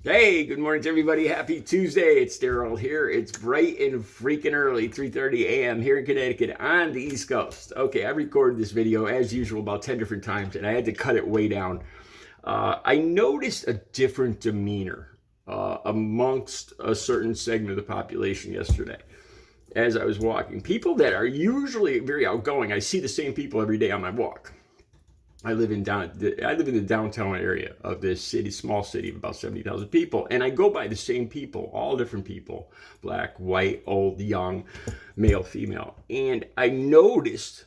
Hey, good morning to everybody. Happy Tuesday. It's Daryl here. It's bright and freaking early, 3:30 a.m. here in Connecticut on the East Coast. Okay, I recorded this video as usual about 10 different times and I had to cut it way down. I noticed a different demeanor amongst a certain segment of the population yesterday as I was walking. People that are usually very outgoing, I see the same people every day on my walk. I live in the downtown area of this city, small city of about 70,000 people, and I go by the same people, all different people, black, white, old, young, male, female. And I noticed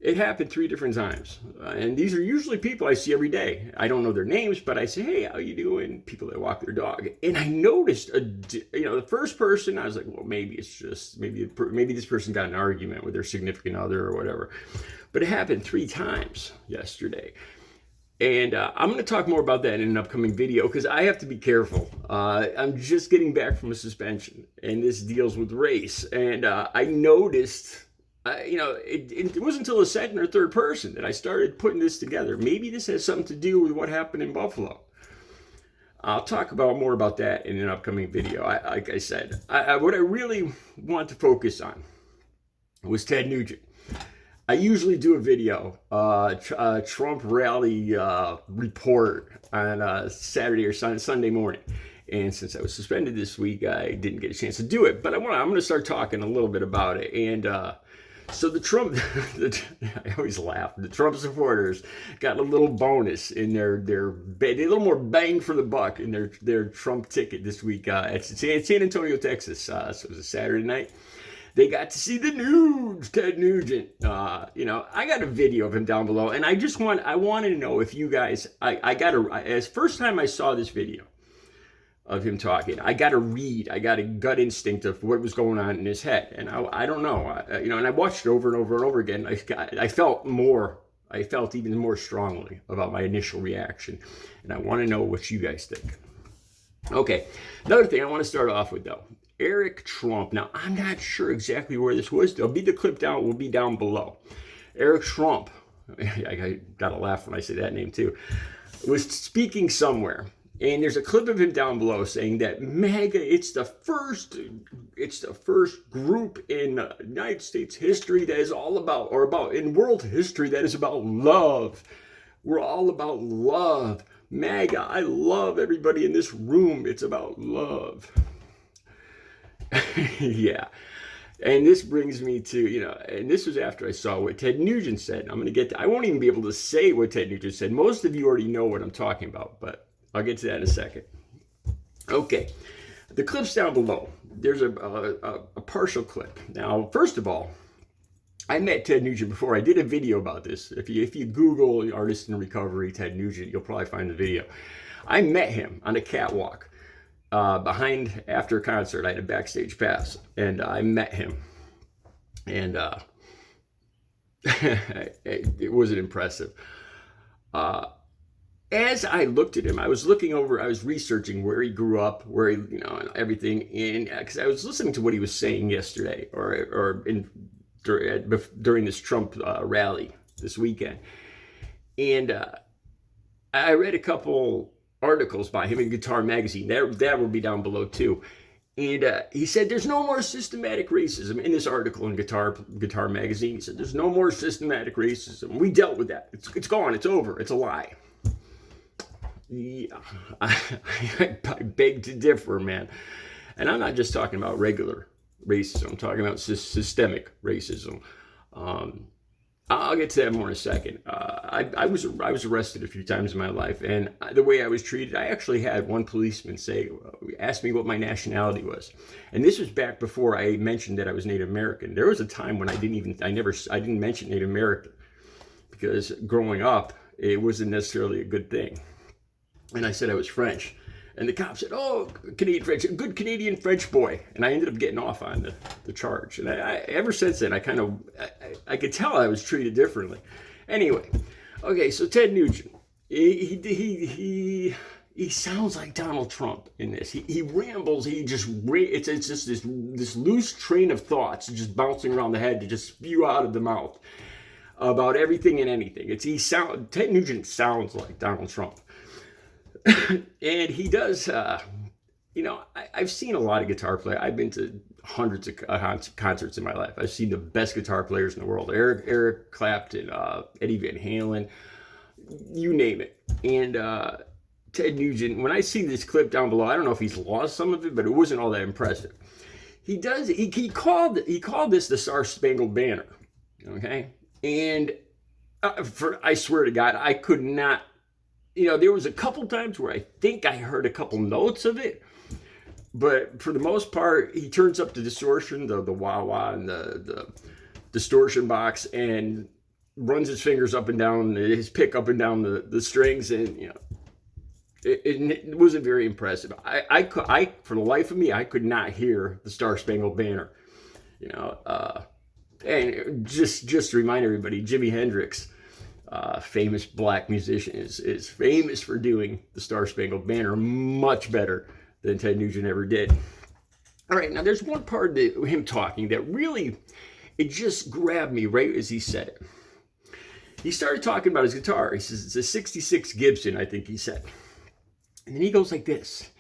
it happened 3 different times. And these are usually people I see every day. I don't know their names, but I say, hey, how you doing? People that walk their dog. And I noticed, the first person, I was like, well, maybe it's just, maybe this person got in an argument with their significant other or whatever. But it happened 3 times yesterday. And I'm going to talk more about that in an upcoming video because I have to be careful. I'm just getting back from a suspension, and this deals with race. And I noticed... it wasn't until the second or third person that I started putting this together. Maybe this has something to do with what happened in Buffalo. I'll talk more about that in an upcoming video. Like I said, what I really want to focus on was Ted Nugent. I usually do a video, Trump rally report on Saturday or Sunday morning. And since I was suspended this week, I didn't get a chance to do it. But I'm going to start talking a little bit about it. And so the Trump, I always laugh, the Trump supporters got a little bonus in their a little more bang for the buck in their Trump ticket this week at San Antonio, Texas. So it was a Saturday night. They got to see the nude Ted Nugent. I got a video of him down below, and I want to know if you guys, as first time I saw this video of him talking, I got a gut instinct of what was going on in his head, and I don't know, and I watched it over and over and over again. I felt even more strongly about my initial reaction, and I want to know what you guys think. Okay, another thing I want to start off with though. Eric Trump. Now, I'm not sure exactly where this was. There'll be the clip will be down below. Eric Trump, I got to laugh when I say that name too, was speaking somewhere. And there's a clip of him down below saying that MAGA, it's the first group in United States history that is all about, in world history that is about love. We're all about love. MAGA, I love everybody in this room. It's about love. Yeah. And this brings me to, and this was after I saw what Ted Nugent said. I won't even be able to say what Ted Nugent said. Most of you already know what I'm talking about, but I'll get to that in a second. Okay. The clip's down below. There's a partial clip. Now, first of all, I met Ted Nugent before. I did a video about this. If you Google Artist in Recovery, Ted Nugent, you'll probably find the video. I met him on a catwalk. After a concert, I had a backstage pass, and I met him, and it wasn't impressive. As I looked at him, I was researching where he grew up, where he, and everything, and because I was listening to what he was saying yesterday, during this Trump rally this weekend, and I read a couple articles by him in Guitar Magazine. That will be down below too. And he said there's no more systematic racism in this article in Guitar Magazine. He said there's no more systematic racism. We dealt with that. It's gone. It's over. It's a lie. Yeah, I beg to differ, man. And I'm not just talking about regular racism. I'm talking about systemic racism. I'll get to that more in a second. I was arrested a few times in my life, and the way I was treated, I actually had one policeman ask me what my nationality was, and this was back before I mentioned that I was Native American. There was a time when I didn't mention Native American because growing up it wasn't necessarily a good thing, and I said I was French. And the cop said, oh, Canadian French, a good Canadian French boy. And I ended up getting off on the charge. And I ever since then, I could tell I was treated differently. Anyway, okay, so Ted Nugent, he sounds like Donald Trump in this. He rambles, it's just this loose train of thoughts just bouncing around the head to just spew out of the mouth about everything and anything. Ted Nugent sounds like Donald Trump. And he does, I've seen a lot of guitar players. I've been to hundreds of concerts in my life. I've seen the best guitar players in the world: Eric Clapton, Eddie Van Halen, you name it. And Ted Nugent, when I see this clip down below, I don't know if he's lost some of it, but it wasn't all that impressive. He called this the Star Spangled Banner, okay? And I swear to God, I could not. There was a couple times where I think I heard a couple notes of it, but for the most part, he turns up the distortion, the wah-wah, and the distortion box, and runs his fingers up and down, his pick up and down the strings, and it wasn't very impressive. I for the life of me, I could not hear the Star Spangled Banner. And just to remind everybody, Jimi Hendrix, famous black musician, is famous for doing the Star Spangled Banner much better than Ted Nugent ever did. All right, now there's one part of him talking that really, it just grabbed me right as he said it. He started talking about his guitar. He says it's a 66 Gibson, I think he said. And then he goes like this.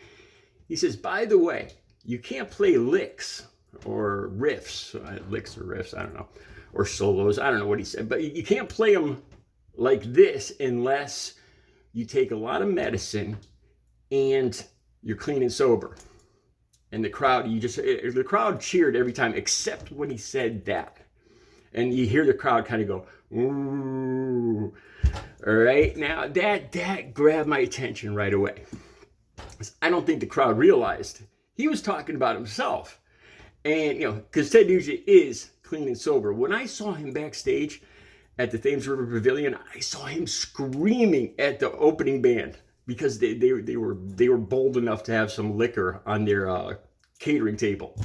He says, by the way, you can't play licks or riffs, licks or riffs, I don't know, or solos, I don't know what he said, but you can't play them like this unless you take a lot of medicine and you're clean and sober. And the crowd cheered every time except when he said that. And you hear the crowd kind of go, ooh. All right, now that grabbed my attention right away. I don't think the crowd realized he was talking about himself. And, because Ted Nugent is clean and sober. When I saw him backstage at the Thames River Pavilion, I saw him screaming at the opening band because they were bold enough to have some liquor on their catering table.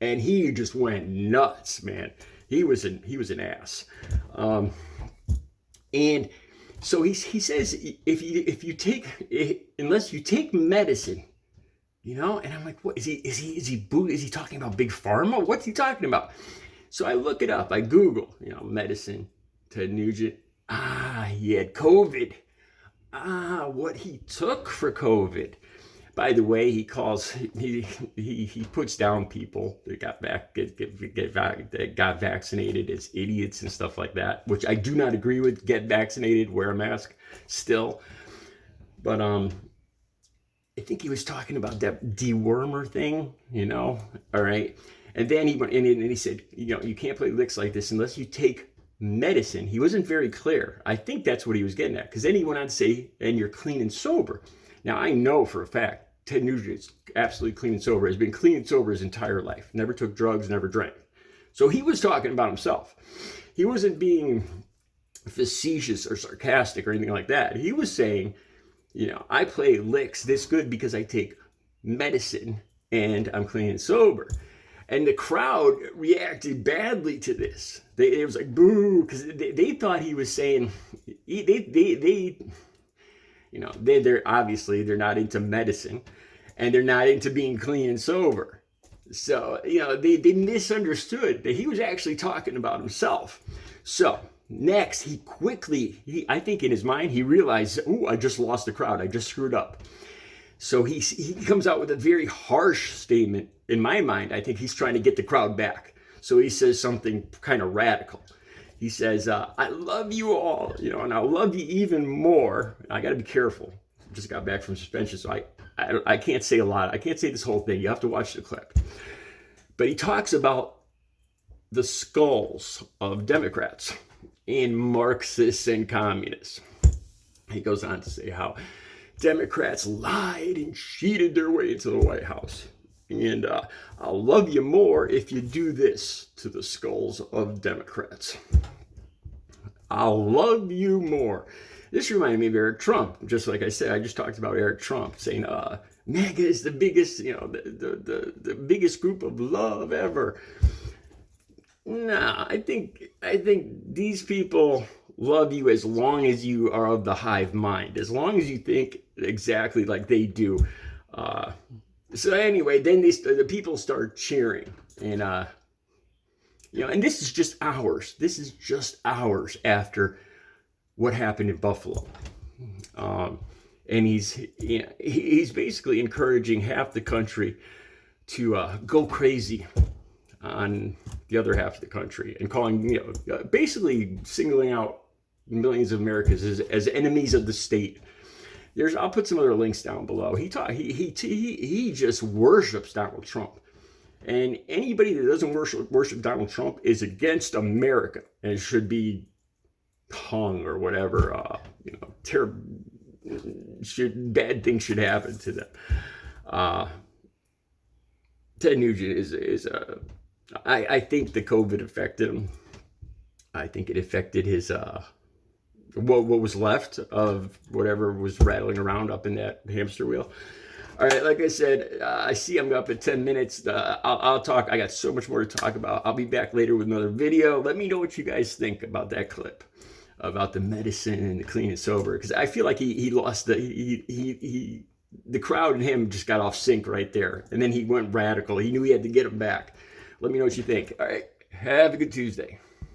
And he just went nuts, man. He was an ass. And so he says, unless you take medicine, and I'm like, what is he talking about big pharma? What's he talking about? So I look it up. I Google, medicine, Ted Nugent. He had COVID. What he took for COVID. By the way, he puts down people that got vaccinated as idiots and stuff like that, which I do not agree with. Get vaccinated, wear a mask still. But I think he was talking about that dewormer thing, all right. And then he went in and he said, you can't play licks like this unless you take medicine. He wasn't very clear. I think that's what he was getting at, because then he went on to say, and you're clean and sober. Now, I know for a fact Ted Nugent is absolutely clean and sober, has been clean and sober his entire life, never took drugs, never drank. So he was talking about himself. He wasn't being facetious or sarcastic or anything like that. He was saying, I play licks this good because I take medicine and I'm clean and sober. And the crowd reacted badly to this. It was like, boo, because they thought he was saying, they're obviously they're not into medicine and they're not into being clean and sober. So, they misunderstood that he was actually talking about himself. So next, I think in his mind, he realized, I just lost the crowd. I just screwed up. So he comes out with a very harsh statement. In my mind, I think he's trying to get the crowd back. So he says something kind of radical. He says, I love you all, and I'll love you even more. I got to be careful. I just got back from suspension, so I can't say a lot. I can't say this whole thing. You have to watch the clip. But he talks about the skulls of Democrats and Marxists and communists. He goes on to say how Democrats lied and cheated their way into the White House. And I'll love you more if you do this to the skulls of Democrats. I'll love you more. This reminded me of Eric Trump. Just like I said, I just talked about Eric Trump saying, MAGA is the biggest, the biggest group of love ever. Nah, I think these people love you as long as you are of the hive mind, as long as you think exactly like they do. So anyway, then the people start cheering, and and this is just hours. This is just hours after what happened in Buffalo. and he's basically encouraging half the country to go crazy on the other half of the country, and calling, basically singling out millions of Americans as enemies of the state. I'll put some other links down below. He just worships Donald Trump, and anybody that doesn't worship Donald Trump is against America and should be hung or whatever. Bad things should happen to them. Ted Nugent is I think the COVID affected him. I think it affected his what was left of whatever was rattling around up in that hamster wheel. All right, like I said, I see I'm up at 10 minutes. I'll talk. I got so much more to talk about. I'll be back later with another video. Let me know what you guys think about that clip, about the medicine and the clean and sober, because I feel like he lost the crowd and him just got off sync right there, and then he went radical. He knew he had to get him back. Let me know what you think. All right, have a good Tuesday.